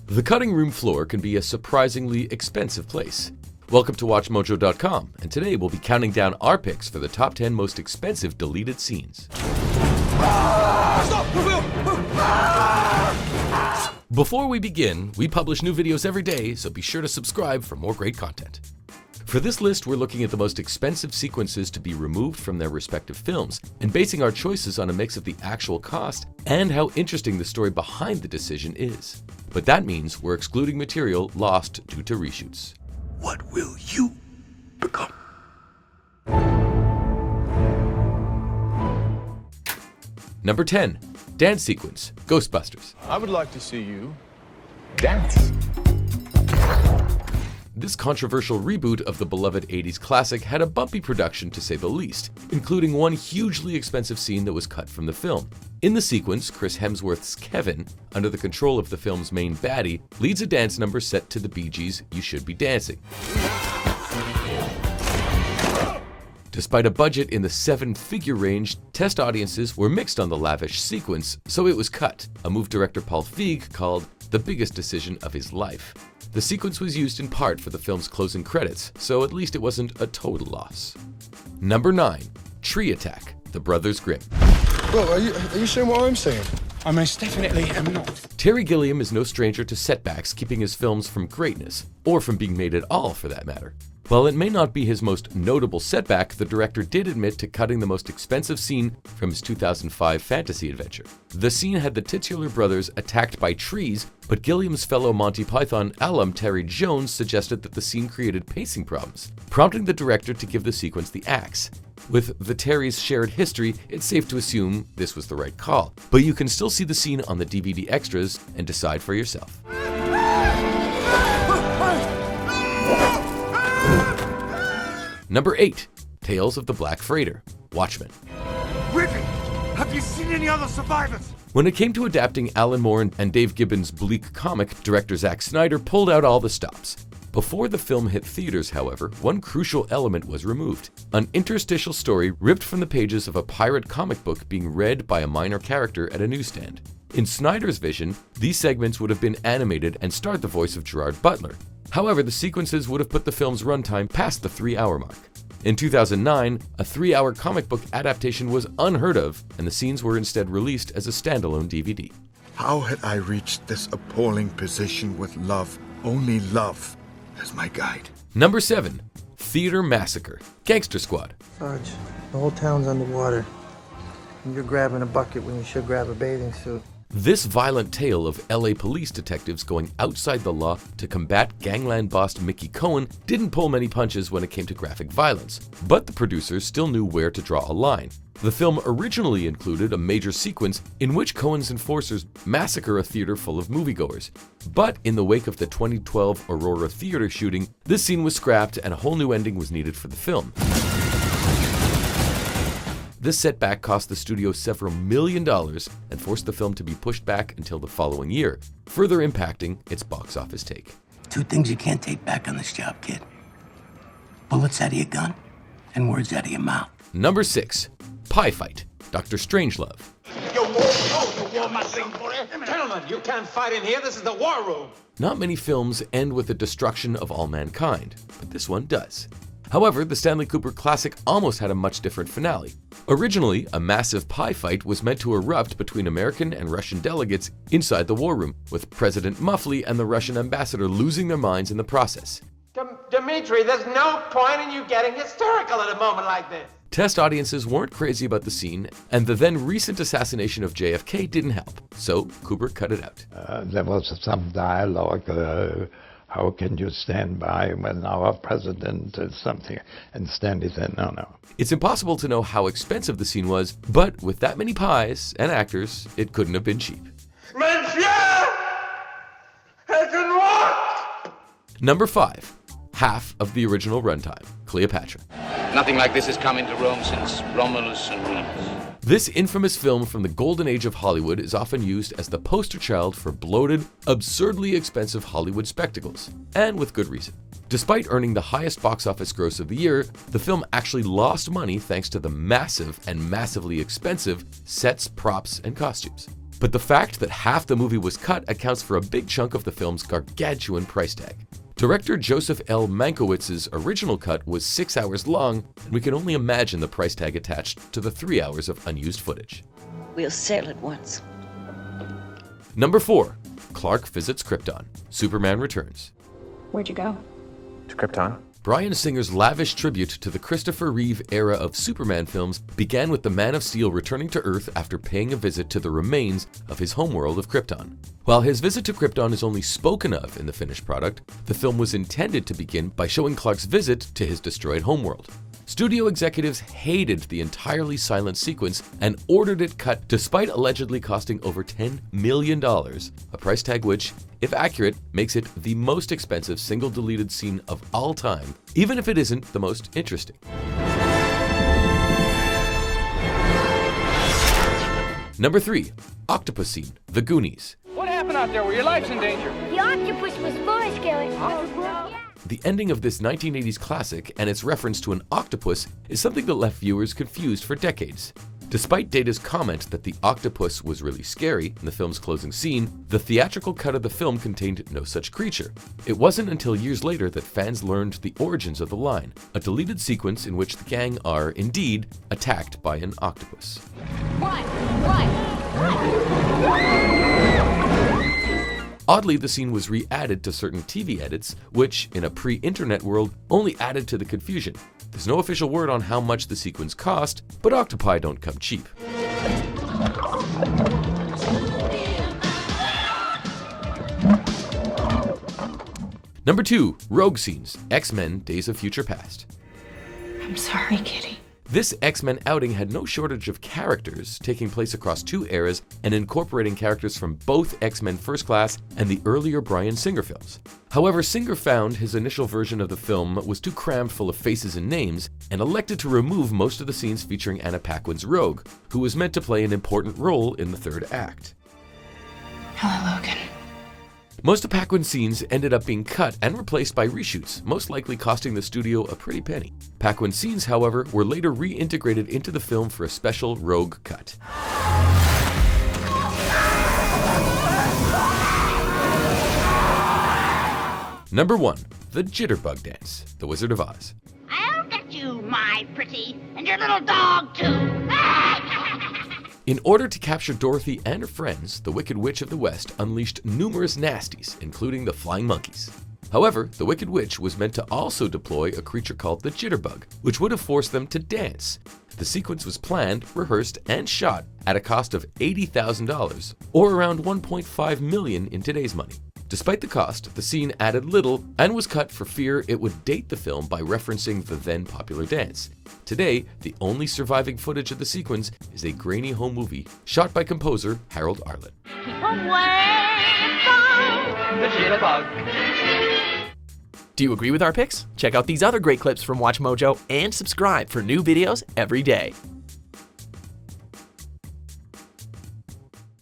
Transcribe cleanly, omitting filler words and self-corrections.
The cutting room floor can be a surprisingly expensive place. Welcome to WatchMojo.com, and today we'll be counting down our picks for the top 10 most expensive deleted scenes. Before we begin, we publish new videos every day, so be sure to subscribe for more great content. For this list, we're looking at the most expensive sequences to be removed from their respective films, and basing our choices on a mix of the actual cost and how interesting the story behind the decision is. But that means we're excluding material lost due to reshoots. What will you become? Number 10. Dance sequence, Ghostbusters. I would like to see you dance. This controversial reboot of the beloved 80s classic had a bumpy production to say the least, including one hugely expensive scene that was cut from the film. In the sequence, Chris Hemsworth's Kevin, under the control of the film's main baddie, leads a dance number set to the Bee Gees' You Should Be Dancing. Despite a budget in the 7-figure range, test audiences were mixed on the lavish sequence, so it was cut, a move director Paul Feig called the biggest decision of his life. The sequence was used in part for the film's closing credits, so at least it wasn't a total loss. Number 9. Tree Attack, The Brothers Grimm. Bro, are you saying what I'm saying? I most definitely am not. Terry Gilliam is no stranger to setbacks keeping his films from greatness, or from being made at all for that matter. While it may not be his most notable setback, the director did admit to cutting the most expensive scene from his 2005 fantasy adventure. The scene had the titular brothers attacked by trees, but Gilliam's fellow Monty Python alum Terry Jones suggested that the scene created pacing problems, prompting the director to give the sequence the axe. With the Terrys' shared history, it's safe to assume this was the right call, but you can still see the scene on the DVD extras and decide for yourself. Number 8. Tales of the Black Freighter, Watchmen. Rippy, have you seen any other survivors? When it came to adapting Alan Moore and Dave Gibbons' bleak comic, director Zack Snyder pulled out all the stops. Before the film hit theaters, however, one crucial element was removed: an interstitial story ripped from the pages of a pirate comic book being read by a minor character at a newsstand. In Snyder's vision, these segments would have been animated and starred the voice of Gerard Butler. However, the sequences would have put the film's runtime past the 3-hour mark. In 2009, a 3-hour comic book adaptation was unheard of, and the scenes were instead released as a standalone DVD. How had I reached this appalling position with love, only love, as my guide? Number 7. Theater Massacre, Gangster Squad. Sarge, the whole town's underwater. And you're grabbing a bucket when you should grab a bathing suit. This violent tale of LA police detectives going outside the law to combat gangland boss Mickey Cohen didn't pull many punches when it came to graphic violence, but the producers still knew where to draw a line. The film originally included a major sequence in which Cohen's enforcers massacre a theater full of moviegoers. But in the wake of the 2012 Aurora theater shooting, this scene was scrapped and a whole new ending was needed for the film. This setback cost the studio several $1 million and forced the film to be pushed back until the following year, further impacting its box office take. 2 things you can't take back on this job, kid. Bullets out of your gun and words out of your mouth. Number 6. Pie Fight, Dr. Strangelove. Gentlemen, you can't fight in here. This is the war room. Not many films end with the destruction of all mankind, but this one does. However, the Stanley Kubrick classic almost had a much different finale. Originally, a massive pie fight was meant to erupt between American and Russian delegates inside the war room, with President Muffley and the Russian ambassador losing their minds in the process. Dimitri, there's no point in you getting hysterical at a moment like this. Test audiences weren't crazy about the scene, and the then recent assassination of JFK didn't help, so Kubrick cut it out. There was some dialogue. How can you stand by when our president is something? And Stanley said, no. It's impossible to know how expensive the scene was, but with that many pies and actors, it couldn't have been cheap. Number 5. Half of the original runtime, Cleopatra. Nothing like this has come into Rome since Romulus and Remus. This infamous film from the golden age of Hollywood is often used as the poster child for bloated, absurdly expensive Hollywood spectacles, and with good reason. Despite earning the highest box office gross of the year, the film actually lost money thanks to the massive and massively expensive sets, props, and costumes. But the fact that half the movie was cut accounts for a big chunk of the film's gargantuan price tag. Director Joseph L. Mankiewicz's original cut was 6 hours long, and we can only imagine the price tag attached to the 3 hours of unused footage. We'll sail at once. Number 4. Clark visits Krypton. Superman returns. Where'd you go? To Krypton. Bryan Singer's lavish tribute to the Christopher Reeve era of Superman films began with the Man of Steel returning to Earth after paying a visit to the remains of his homeworld of Krypton. While his visit to Krypton is only spoken of in the finished product, the film was intended to begin by showing Clark's visit to his destroyed homeworld. Studio executives hated the entirely silent sequence and ordered it cut despite allegedly costing over $10 million, a price tag which, if accurate, makes it the most expensive single deleted scene of all time, even if it isn't the most interesting. Number 3. Octopus Scene, The Goonies. What happened out there? Were your lives in danger? The octopus was voice killer. The ending of this 1980s classic and its reference to an octopus is something that left viewers confused for decades. Despite Data's comment that the octopus was really scary in the film's closing scene, the theatrical cut of the film contained no such creature. It wasn't until years later that fans learned the origins of the line, a deleted sequence in which the gang are, indeed, attacked by an octopus. Oddly, the scene was re-added to certain TV edits, which, in a pre-internet world, only added to the confusion. There's no official word on how much the sequence cost, but octopi don't come cheap. Number 2. Rogue Scenes, X-Men Days of Future Past. I'm sorry, Kitty. This X-Men outing had no shortage of characters, taking place across 2 eras and incorporating characters from both X-Men First Class and the earlier Bryan Singer films. However, Singer found his initial version of the film was too crammed full of faces and names, and elected to remove most of the scenes featuring Anna Paquin's Rogue, who was meant to play an important role in the 3rd act. Hello, Logan. Most of Paquin's scenes ended up being cut and replaced by reshoots, most likely costing the studio a pretty penny. Paquin's scenes, however, were later reintegrated into the film for a special Rogue cut. Number 1. The Jitterbug Dance, The Wizard of Oz. I'll get you, my pretty, and your little dog, too. In order to capture Dorothy and her friends, the Wicked Witch of the West unleashed numerous nasties, including the flying monkeys. However, the Wicked Witch was meant to also deploy a creature called the Jitterbug, which would have forced them to dance. The sequence was planned, rehearsed, and shot at a cost of $80,000, or around $1.5 million in today's money. Despite the cost, the scene added little and was cut for fear it would date the film by referencing the then popular dance. Today, the only surviving footage of the sequence is a grainy home movie shot by composer Harold Arlen. Keep away from The Jitterbug. Do you agree with our picks? Check out these other great clips from WatchMojo and subscribe for new videos every day.